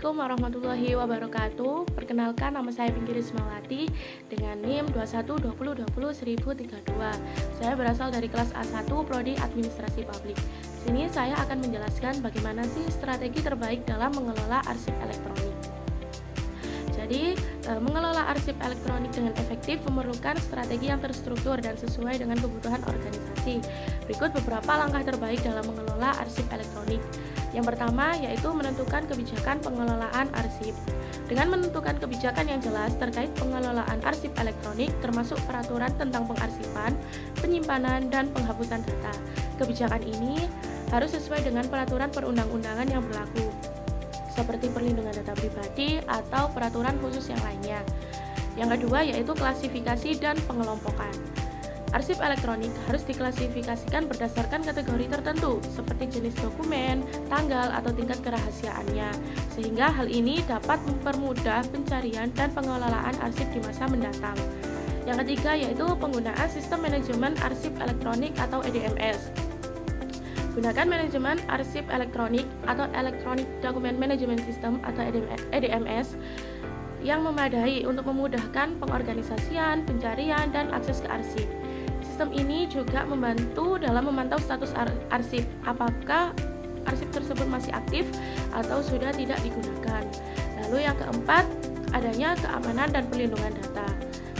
Assalamualaikum warahmatullahi wabarakatuh. Perkenalkan, nama saya Pinky Rismawati dengan NIM 2120201032. Saya berasal dari kelas A1 Prodi Administrasi Publik. Sini saya akan menjelaskan bagaimana sih strategi terbaik dalam mengelola arsip elektronik. Jadi, mengelola arsip elektronik dengan efektif memerlukan strategi yang terstruktur dan sesuai dengan kebutuhan organisasi. Berikut beberapa langkah terbaik dalam mengelola arsip elektronik. Yang pertama yaitu menentukan kebijakan pengelolaan arsip. Dengan menentukan kebijakan yang jelas terkait pengelolaan arsip elektronik termasuk peraturan tentang pengarsipan, penyimpanan, dan penghapusan data. Kebijakan ini harus sesuai dengan peraturan perundang-undangan yang berlaku, seperti perlindungan data pribadi atau peraturan khusus yang lainnya. Yang kedua yaitu klasifikasi dan pengelompokan. Arsip elektronik harus diklasifikasikan berdasarkan kategori tertentu, seperti jenis dokumen, tanggal, atau tingkat kerahasiaannya, sehingga hal ini dapat mempermudah pencarian dan pengelolaan arsip di masa mendatang. Yang ketiga yaitu penggunaan sistem manajemen arsip elektronik atau EDMS. Gunakan manajemen arsip elektronik atau Electronic Document Management System atau EDMS yang memadai untuk memudahkan pengorganisasian, pencarian, dan akses ke arsip. Sistem ini juga membantu dalam memantau status arsip, apakah arsip tersebut masih aktif atau sudah tidak digunakan. Lalu yang keempat, adanya keamanan dan perlindungan data.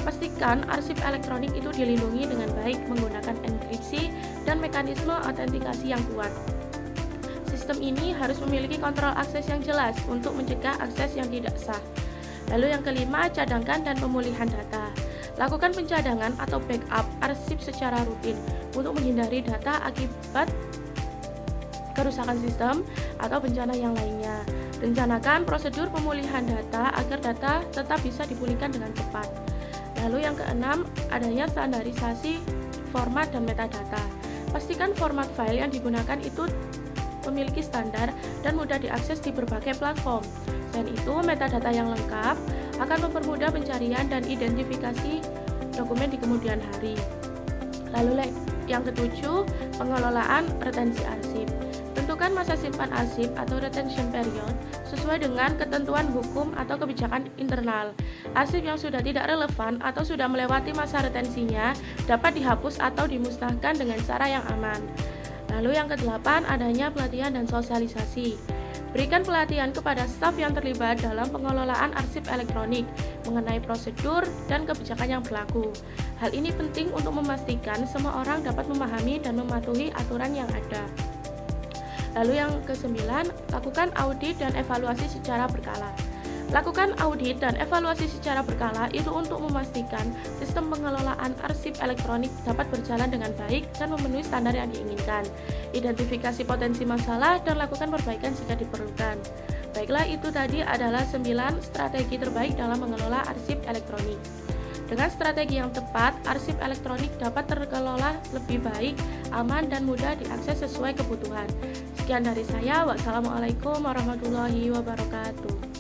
Pastikan arsip elektronik itu dilindungi dengan baik menggunakan enkripsi dan mekanisme autentikasi yang kuat. Sistem ini harus memiliki kontrol akses yang jelas untuk mencegah akses yang tidak sah. Lalu yang kelima, cadangkan dan pemulihan data. Lakukan pencadangan atau backup arsip secara rutin untuk menghindari data akibat kerusakan sistem atau bencana yang lainnya. Rencanakan prosedur pemulihan data agar data tetap bisa dipulihkan dengan cepat. Lalu yang keenam, adanya standarisasi format dan metadata. Pastikan format file yang digunakan itu memiliki standar dan mudah diakses di berbagai platform. Selain itu, metadata yang lengkap akan mempermudah pencarian dan identifikasi dokumen di kemudian hari. Lalu yang ketujuh, pengelolaan retensi arsip. Tentukan masa simpan arsip atau retention period sesuai dengan ketentuan hukum atau kebijakan internal. Arsip yang sudah tidak relevan atau sudah melewati masa retensinya dapat dihapus atau dimusnahkan dengan cara yang aman. Lalu yang kedelapan, adanya pelatihan dan sosialisasi. Berikan pelatihan kepada staf yang terlibat dalam pengelolaan arsip elektronik mengenai prosedur dan kebijakan yang berlaku. Hal ini penting untuk memastikan semua orang dapat memahami dan mematuhi aturan yang ada. Lalu yang kesembilan, lakukan audit dan evaluasi secara berkala. Lakukan audit dan evaluasi secara berkala itu untuk memastikan sistem pengelolaan arsip elektronik dapat berjalan dengan baik dan memenuhi standar yang diinginkan. Identifikasi potensi masalah dan lakukan perbaikan jika diperlukan. Baiklah, itu tadi adalah 9 strategi terbaik dalam mengelola arsip elektronik. Dengan strategi yang tepat, arsip elektronik dapat terkelola lebih baik, aman, dan mudah diakses sesuai kebutuhan. Sekian dari saya. Wassalamualaikum warahmatullahi wabarakatuh.